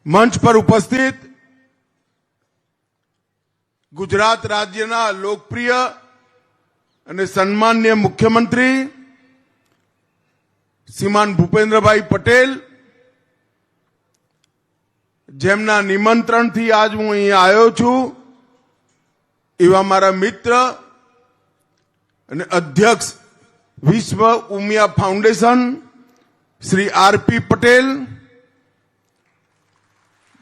મંચ પર ઉપસ્થિત ગુજરાત રાજ્યના લોકપ્રિય અને સન્માનીય મુખ્યમંત્રી શ્રીમાન ભૂપેન્દ્રભાઈ પટેલ, જેમના નિમંત્રણથી આજ હું અહીં આવ્યો છું, એવા મારા મિત્ર અને અધ્યક્ષ વિશ્વ ઉમિયા ફાઉન્ડેશન શ્રી આરપી પટેલ,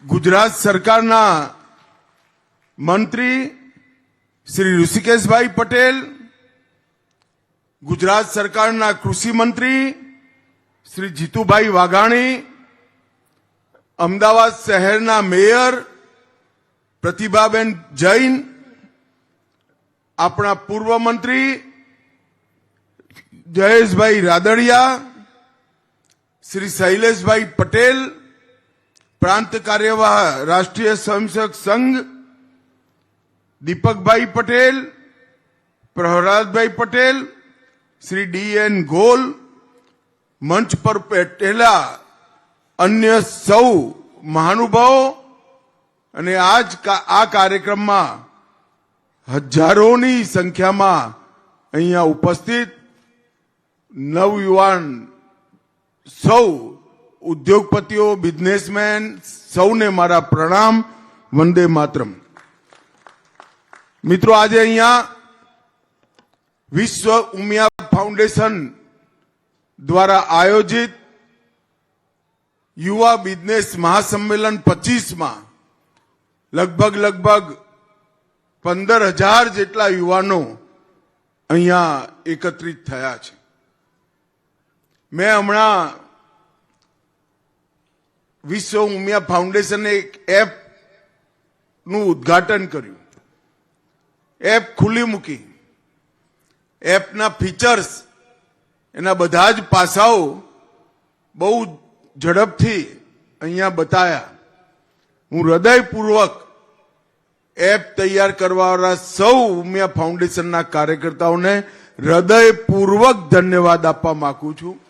ગુજરાત સરકારના મંત્રી શ્રી ઋષિકેશભાઈ પટેલ, ગુજરાત સરકારના કૃષિ મંત્રી શ્રી જીતુભાઈ વાઘાણી, અમદાવાદ શહેરના મેયર પ્રતિભાબેન જૈન, આપણા પૂર્વ મંત્રી જયેશભાઈ રાદડિયા, શ્રી શૈલેષભાઈ પટેલ, પ્રાંત કાર્યવાહ રાષ્ટ્રીય સ્વયંસેવક સંઘ દીપકભાઈ પટેલ, પ્રહલાદભાઈ પટેલ, શ્રી ડી.એન. ગોલ, મંચ પર બેઠેલા અન્ય સૌ મહાનુભાવો અને આ કાર્યક્રમમાં હજારોની સંખ્યામાં અહીંયા ઉપસ્થિત નવયુવાન સૌ ઉદ્યોગપતિઓ, બિઝનેસમેન, સૌને મારા પ્રણામ. વંદે માતરમ. મિત્રો, આજે અહીંયા વિશ્વ ઉમિયા ફાઉન્ડેશન દ્વારા આયોજિત યુવા બિઝનેસ મહાસંમેલન 25માં લગભગ 15,000 જેટલા યુવાનો અહીંયા એકત્રિત થયા છે. મેં હમણાં વિશ્વ ઉમિયા ફાઉન્ડેશને એક એપનું ઉદ્ઘાટન કર્યું, એપ ખુલ્લી મૂકી. એપના ફીચર્સ, એના બધા જ પાસાઓ બહુ ઝડપથી અહીંયા બતાયા. હું હૃદયપૂર્વક એપ તૈયાર કરવાવાળા સૌ ઉમિયા ફાઉન્ડેશનના કાર્યકર્તાઓને હૃદયપૂર્વક ધન્યવાદ આપવા માંગુ છું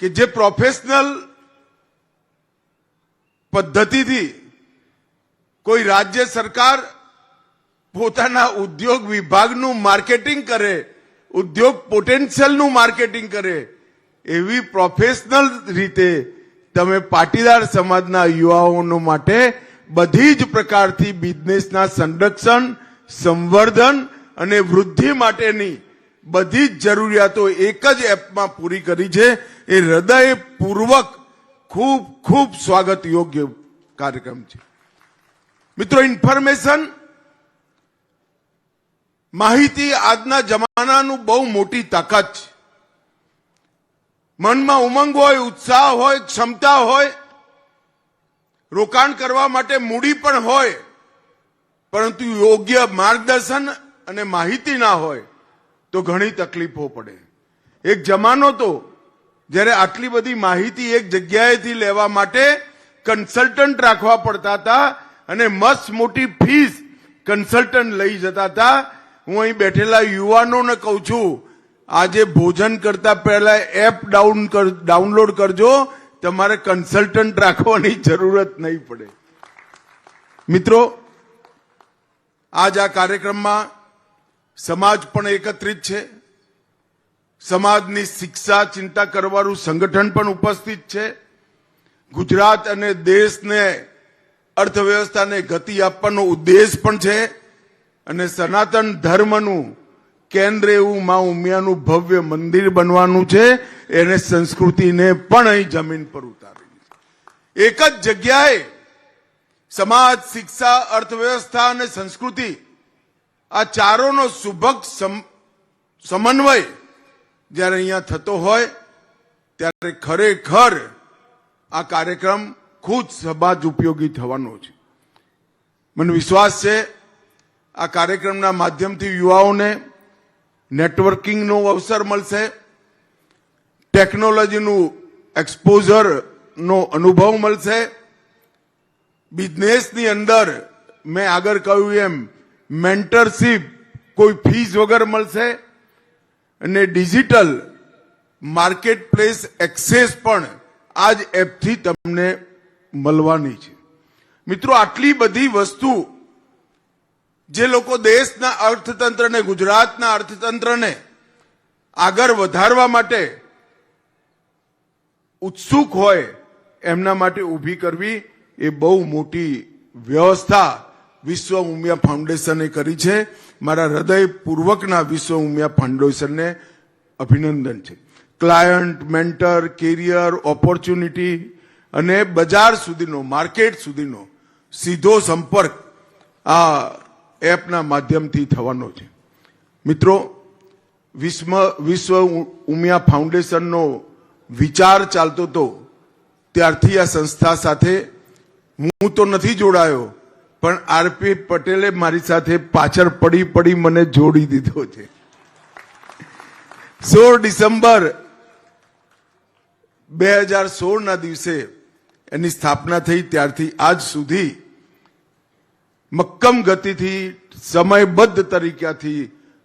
કે જે પ્રોફેશનલ પદ્ધતિથી કોઈ રાજ્ય સરકાર પોતાના ઉદ્યોગ વિભાગનું માર્કેટિંગ કરે, ઉદ્યોગ પોટેન્શિયલનું માર્કેટિંગ કરે, એવી પ્રોફેશનલ રીતે તમે પાટીદાર સમાજના યુવાઓનો માટે બધી જ પ્રકારથી બિઝનેસના સંરક્ષણ, સંવર્ધન અને વૃદ્ધિ માટેની બધી જ જરૂરિયાતો એક જ એપમાં પૂરી કરી છે. એ હૃદયપૂર્વક ખૂબ ખૂબ સ્વાગત યોગ્ય કાર્યક્રમ છે. મિત્રો, ઇન્ફોર્મેશન, માહિતી આજના જમાનાનું બહુ મોટી તાકાત છે. મનમાં ઉમંગ હોય, ઉત્સાહ હોય, ક્ષમતા હોય, રોકાણ કરવા માટે મૂડી પણ હોય, પરંતુ યોગ્ય માર્ગદર્શન અને માહિતી ના હોય તો ઘણી તકલીફો પડે. એક જમાનો તો જ્યારે આટલી બધી માહિતી એક જગ્યાએથી લેવા માટે કન્સલ્ટન્ટ રાખવા પડતા હતા અને મસ્ત મોટી ફીસ કન્સલ્ટન્ટ લઈ જતા હતા. હું અહીં બેઠેલા યુવાનોને કહું છું, આજે ભોજન કરતા પહેલા એપ ડાઉનલોડ કરજો, તમારે કન્સલ્ટન્ટ રાખવાની જરૂરત નહીં પડે. મિત્રો, આજ આ કાર્યક્રમમાં સમાજ પણ એકત્રિત છે. સમાજની શિક્ષા ચિંતા કરવાનું સંગઠન પણ ઉપસ્થિત છે. ગુજરાત અને દેશને, અર્થવ્યવસ્થાને ગતિ આપવાનો ઉદ્દેશ પણ છે અને સનાતન ધર્મનું કેન્દ્ર એવું મા ઉમિયાનું ભવ્ય મંદિર બનવાનું છે. એને સંસ્કૃતિને પણ અહીં જમીન પર ઉતારી એક જ જગ્યાએ સમાજ, શિક્ષા, અર્થવ્યવસ્થા અને સંસ્કૃતિ, આ ચારોનો સુભગ સમન્વય જ્યારે અહીંયા થતો હોય ત્યારે ખરેખર આ કાર્યક્રમ ખુદ સમાજ ઉપયોગી થવાનો છે. મને વિશ્વાસ છે આ કાર્યક્રમના માધ્યમથી યુવાઓને નેટવર્કિંગનો અવસર મળશે, ટેકનોલોજીનું એક્સપોઝરનો અનુભવ મળશે, બિઝનેસની અંદર મેં આગળ કહ્યું એમ મેન્ટરશીપ કોઈ ફીસ વગર મળશે અને ડિજિટલ માર્કેટ પ્લેસ એક્સેસ પણ આ જ એપથી તમને મળવાની છે. મિત્રો, આટલી બધી વસ્તુ જે લોકો દેશના અર્થતંત્રને, ગુજરાતના અર્થતંત્રને આગળ વધારવા માટે ઉત્સુક હોય એમના માટે ઊભી કરવી એ બહુ મોટી વ્યવસ્થા વિશ્વ ઉમિયા ફાઉન્ડેશને કરી છે. મારા હૃદયપૂર્વકના વિશ્વ ઉમિયા ફાઉન્ડેશનને અભિનંદન છે. ક્લાયન્ટ, મેન્ટર, કેરિયર, ઓપોર્ચ્યુનિટી અને બજાર સુધીનો, માર્કેટ સુધીનો સીધો સંપર્ક આ એપના માધ્યમથી થવાનો છે. મિત્રો, વિશ્વ ઉમિયા ફાઉન્ડેશનનો વિચાર ચાલતો હતો ત્યારથી આ સંસ્થા સાથે હું તો નથી જોડાયો, પણ આરપી પટેલે મારી સાથે પાછળ પડી મને જોડી દીધો છે. 16 ડિસેમ્બર 2016 ના દિવસે એની સ્થાપના થઈ. ત્યારથી આજ સુધી મક્કમ ગતિથી, સમયબદ્ધ તરીકાથી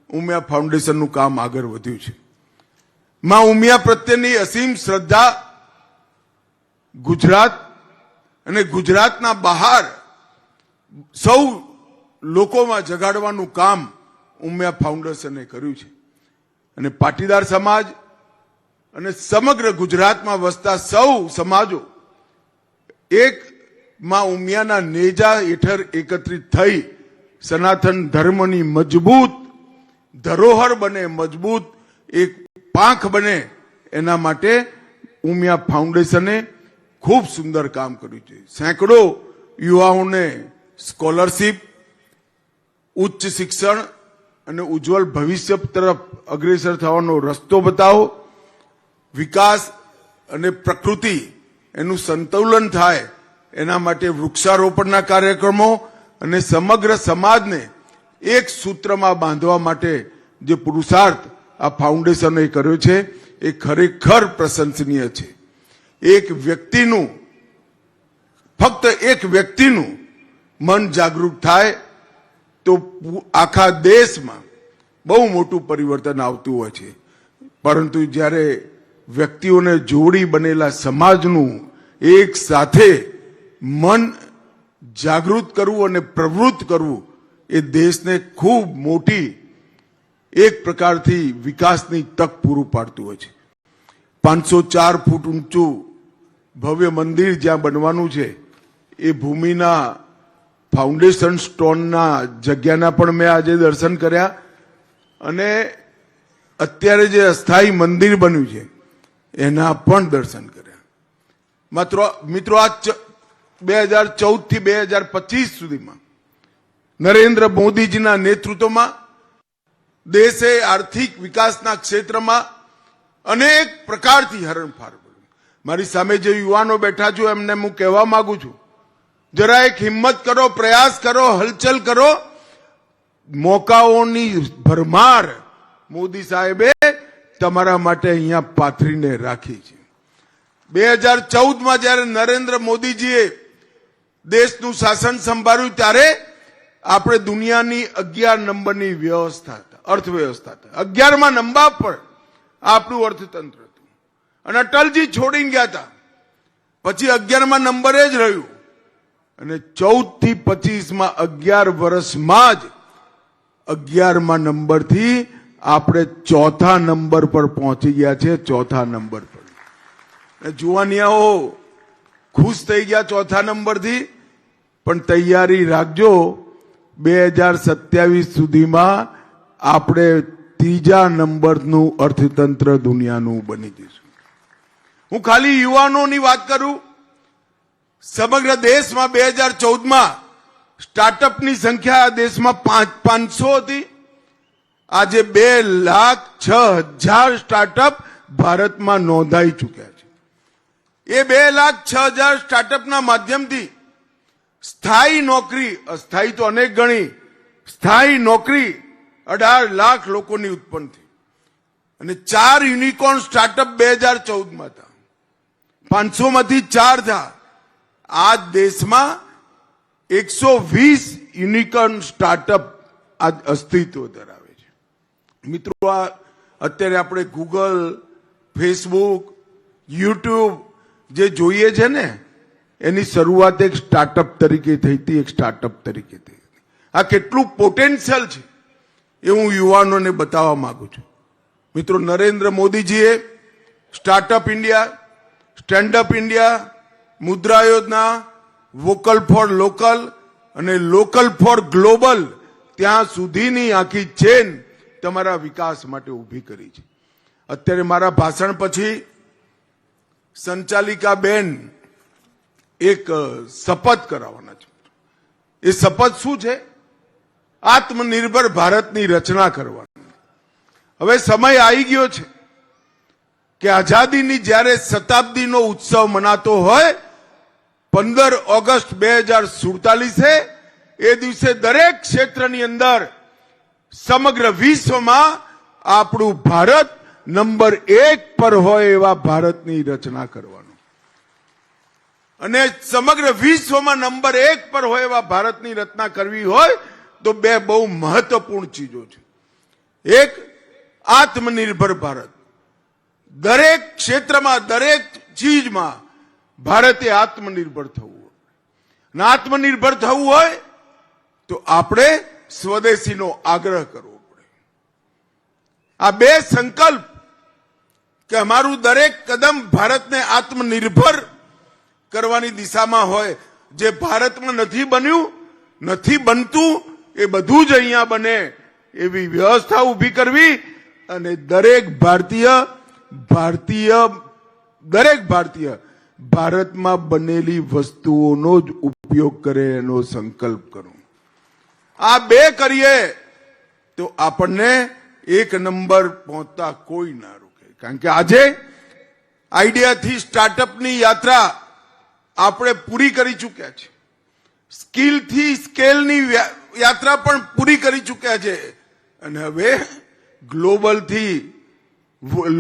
ઉમિયા ફાઉન્ડેશનનું કામ આગળ વધ્યું છે. માં ઉમિયા પ્રત્યેની અસીમ શ્રદ્ધા ગુજરાત અને ગુજરાતના બહાર સૌ લોકોમાં જગાડવાનું કામ ઉમિયા ફાઉન્ડેશને કર્યું છે. અને પાટીદાર સમાજ અને સમગ્ર ગુજરાતમાં વસતા સૌ સમાજો એક માં ઉમિયાના નેજા હેઠળ એકત્રિત થઈ સનાતન ધર્મની મજબૂત ધરોહર બને, મજબૂત એક પાંખ બને, એના માટે ઉમિયા ફાઉન્ડેશને ખૂબ સુંદર કામ કર્યું છે. સેંકડો યુવાઓને સ્કોલરશીપ, ઉચ્ચ શિક્ષણ અને ઉજ્જવળ ભવિષ્ય તરફ અગ્રેસર થવાનો રસ્તો બતાવો, વિકાસ અને પ્રકૃતિ એનું સંતુલન થાય એના માટે વૃક્ષારોપણના કાર્યક્રમો અને સમગ્ર સમાજને એક સૂત્રમાં બાંધવા માટે જે પુરુષાર્થ આ ફાઉન્ડેશને કર્યો છે એ ખરેખર પ્રશંસનીય છે. એક વ્યક્તિનું, ફક્ત એક વ્યક્તિનું મન જાગૃત થાય તો આખા દેશમાં બહુ મોટું પરિવર્તન આવતું હોય છે. પરંતુ જ્યારે વ્યક્તિઓને જોડી બનેલા સમાજનું એક સાથે મન જાગૃત કરવું અને પ્રવૃત્ત કરવું એ દેશને ખૂબ મોટી એક પ્રકારથી વિકાસની તક પૂરું પાડતું હોય છે. 504 ફૂટ ઊંચું ભવ્ય મંદિર જ્યાં બનવાનું છે એ ભૂમિના ફાઉન્ડેશન સ્ટોનના જગ્યાના પણ મેં આજે દર્શન કર્યા અને અત્યારે જે અસ્થાયી મંદિર બન્યું છે એના પણ દર્શન કર્યા. મિત્રો, આ 2014 થી 2025 સુધીમાં નરેન્દ્ર મોદીજીના નેતૃત્વમાં દેશે આર્થિક વિકાસના ક્ષેત્રમાં અનેક પ્રકારથી હરણફાળ કર્યું. મારી સામે જે યુવાનો બેઠા છો એમને હું કહેવા માંગુ છું, જરા એક હિંમત કરો, પ્રયાસ કરો, હલચલ કરો. મોકાઓની ભરમાર મોદી સાહેબે તમારા માટે અહીંયા પાથરીને રાખી છે. 2014માં જ્યારે નરેન્દ્ર મોદીજીએ દેશનું શાસન સંભાળ્યું ત્યારે આપણે દુનિયાની 11 નંબરની વ્યવસ્થા હતા, અર્થવ્યવસ્થા હતા. 11મા નંબર પર આપણું અર્થતંત્ર હતું અને અટલજી છોડીને ગયા હતા. પછી 11મા નંબરે જ રહ્યું અને 14 થી 25માં 11 વર્ષમાં જ 11મા નંબરથી આપણે 4થા નંબર પર પહોંચી ગયા છે. 4થા નંબર પર જુવાનિયાઓ ખુશ થઈ ગયા 4થા નંબરથી, પણ તૈયારી રાખજો 2027 સુધીમાં આપણે 3જા નંબરનું અર્થતંત્ર દુનિયાનું બની જઈશું. હું ખાલી યુવાનોની વાત કરું, સમગ્ર દેશમાં 2014માં સ્ટાર્ટઅપની સંખ્યા આ દેશમાં 500 હતી. આજે 2,06,000 સ્ટાર્ટઅપ ભારતમાં નોંધાઈ ચૂક્યા છે. એ 2,06,000 સ્ટાર્ટઅપના માધ્યમથી સ્થાયી નોકરી, અસ્થાયી તો અનેક ગણી, સ્થાયી નોકરી 18 લાખ લોકોની ઉત્પન્ન થઈ અને 4 યુનિકોર્ન સ્ટાર્ટઅપ 2014માં હતા. 500 માંથી 4 થયા. આ દેશમાં 120 યુનિકોર્ન સ્ટાર્ટઅપ આજ અસ્તિત્વ ધરાવે છે. મિત્રો, આ અત્યારે આપણે ગૂગલ, ફેસબુક, યુટ્યુબ, જે જોઈએ છે ને એની શરૂઆત એક સ્ટાર્ટઅપ તરીકે થઈ હતી, એક સ્ટાર્ટઅપ તરીકે થઈ હતી. આ કેટલું પોટેન્શિયલ છે એ હું યુવાનોને બતાવવા માંગુ છું. મિત્રો, નરેન્દ્ર મોદીજીએ startup India, standup India, Mudra Yojana, vocal for local અને લોકલ ફોર ગ્લોબલ ત્યાં સુધીની આખી ચેન તમારા વિકાસ માટે ઊભી કરી છે. અત્યારે મારા ભાષણ પછી સંચાલિકા બેન એક શપથ કરાવવાના છે. એ શપથ શું છે? આત્મનિર્ભર ભારતની રચના કરવાની. હવે સમય આવી ગયો છે કે આઝાદીની જ્યારે શતાબ્દીનો ઉત્સવ મનાતો હોય 15 ઓગસ્ટ 2047 એ દિવસે દરેક ક્ષેત્રની અંદર સમગ્ર વિશ્વમાં આપણું ભારત નંબર 1 પર હોય એવા ભારતની રચના કરવાનું. અને સમગ્ર વિશ્વમાં નંબર 1 પર હોય એવા ભારતની રચના કરવી હોય તો બે બહુ મહત્વપૂર્ણ ચીજો છે. એક, આત્મનિર્ભર ભારત. દરેક ક્ષેત્રમાં, દરેક ચીજમાં ભારતે આત્મનિર્ભર થવું હોય. અને આત્મનિર્ભર થવું હોય તો આપણે સ્વદેશીનો આગ્રહ કરવો પડે. આ બે સંકલ્પ કે અમારું દરેક કદમ ભારતને આત્મનિર્ભર કરવાની દિશામાં હોય. જે ભારતમાં નથી બન્યું, નથી બનતું, એ બધું જ અહીંયા બને એવી વ્યવસ્થા ઊભી કરવી અને દરેક ભારતીય ભારતમાં બનેલી વસ્તુઓનો જ ઉપયોગ કરે એનો સંકલ્પ કરો. આ બે કરીએ તો આપણને એક નંબર પહોંચતા કોઈ ના રોકે. કારણ કે આજે આઈડિયાથી સ્ટાર્ટઅપની યાત્રા આપણે પૂરી કરી ચૂક્યા છે. સ્કિલથી સ્કેલની યાત્રા પણ પૂરી કરી ચૂક્યા છે. અને હવે ગ્લોબલથી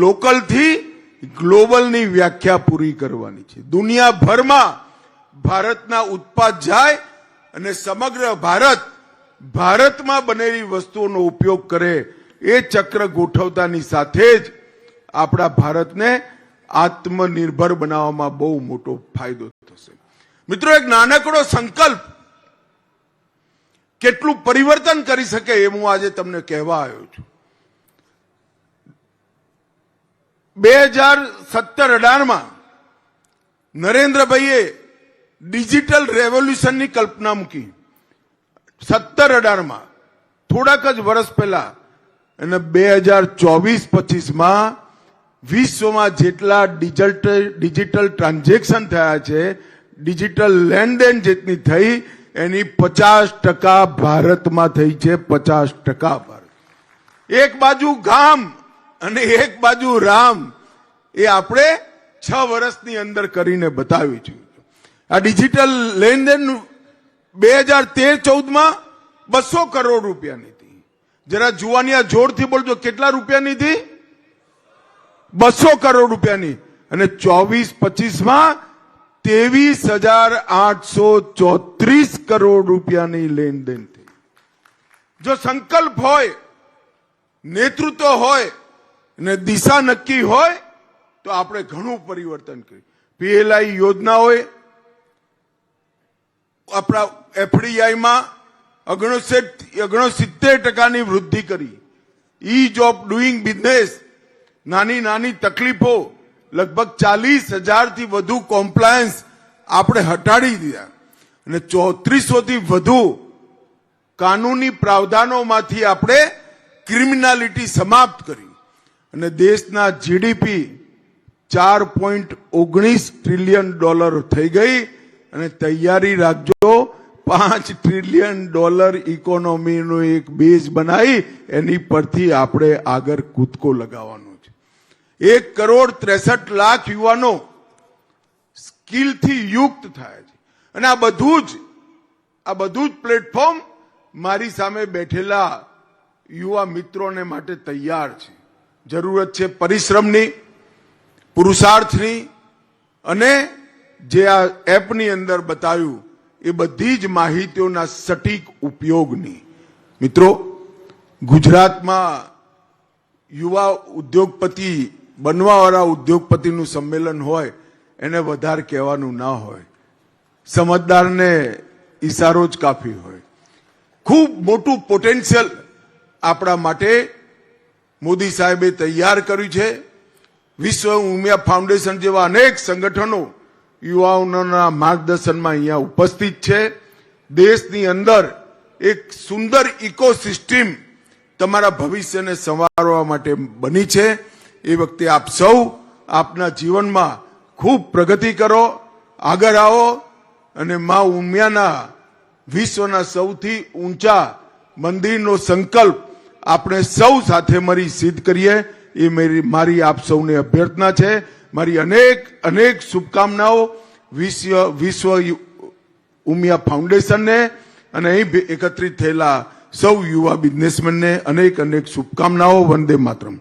લોકલથી ગ્લોબલની વ્યાખ્યા પૂરી કરવાની છે. દુનિયાભરમાં ભારતના ઉત્પાદ જાય અને સમગ્ર ભારતમાં બનેલી વસ્તુઓનો ઉપયોગ કરે. એ ચક્ર ગોઠવતાની સાથે જ આપણા ભારતને આત્મનિર્ભર બનાવવામાં બહુ મોટો ફાયદો થશે. મિત્રો, એક નાનકડો સંકલ્પ કેટલું પરિવર્તન કરી શકે એ હું આજે તમને કહેવા આવ્યો છું. 2017-18 નરેન્દ્રભાઈએ ડિજિટલ રેવોલ્યુશનની કલ્પના મૂકી. 17-18 થોડાક જ વર્ષ પહેલા. અને 2024-25 વિશ્વમાં જેટલા ડિજિટલ ટ્રાન્ઝેક્શન થયા છે, ડિજિટલ લેનદેન જેટલી થઈ એની 50% ભારતમાં થઈ છે. 50% ભારત. એક બાજુ ગામ અને એક બાજુ રામ, એ આપણે 6 વર્ષની અંદર કરીને બતાવ્યું છે. આ ડિજિટલ લેનદેન 2013-14 200 કરોડ રૂપિયાની હતી. જરા જુવાનિયા જોરથી બોલજો, કેટલા રૂપિયાની હતી? 200 કરોડ રૂપિયાની. અને 24-25 23,834 કરોડ રૂપિયાની લેનદેન થઈ. જો સંકલ્પ હોય, નેતૃત્વ હોય અને દિશા નક્કી હોય તો આપણે ઘણું પરિવર્તન કર્યું. પીએલઆઈ યોજનાઓએ આપણા એફડીઆઈમાં 69% વૃદ્ધિ કરી. ઈઝ ઓફ ડુઈંગ બિઝનેસ, નાની નાની તકલીફો, લગભગ 40,000થી વધુ કોમ્પ્લાયન્સ આપણે હટાડી દીધા. અને 3400થી વધુ કાનૂની પ્રાવધાનોમાંથી આપણે ક્રિમિનાલિટી સમાપ્ત કરી. અને દેશના જીડીપી $4.19 ટ્રિલિયન થઈ ગઈ. અને તૈયારી રાખજો, $5 ટ્રિલિયન ઇકોનોમીનો એક બેઝ બનાવી એની પરથી આપણે આગળ કૂદકો લગાવવાનો છે. 1,63,00,000 યુવાનો સ્કિલથી યુક્ત થાય છે. અને આ બધું જ પ્લેટફોર્મ મારી સામે બેઠેલા યુવા મિત્રોને માટે તૈયાર છે. જરૂરત છે પરિશ્રમની, પુરુષાર્થની અને જે આ એપની અંદર બતાવ્યું એ બધી જ માહિતીઓના સટીક ઉપયોગની. મિત્રો, ગુજરાતમાં યુવા ઉદ્યોગપતિ બનવાવાળા ઉદ્યોગપતિનું સંમેલન હોય એને વધારે કહેવાનું ના હોય, સમજદારને ઈશારો જ કાફી હોય. ખૂબ મોટું પોટેન્શિયલ આપણા માટે મોદી સાહેબે તૈયાર કર્યું છે. વિશ્વ ઉમિયા ફાઉન્ડેશન જેવા અનેક સંગઠનો યુવાઓના માર્ગદર્શનમાં અહીંયા ઉપસ્થિત છે. દેશની અંદર એક સુંદર ઇકોસિસ્ટમ તમારા ભવિષ્યને સંવારવા માટે બની છે. એ વખતે આપ સૌ આપના જીવનમાં ખૂબ પ્રગતિ કરો, આગળ આવો અને મા ઉમિયાના વિશ્વના સૌથી ઊંચા મંદિરનો સંકલ્પ આપણે સૌ સાથે મળી સિદ્ધ કરીએ. એ મારી આપ સૌને અભ્યર્થના છે. મારી અનેક શુભકામનાઓ વિશ્વ ઉમિયા ફાઉન્ડેશનને અને અહીં એકત્રિત થયેલા સૌ યુવા બિઝનેસમેનને અનેક શુભકામનાઓ. વંદે માતરમ.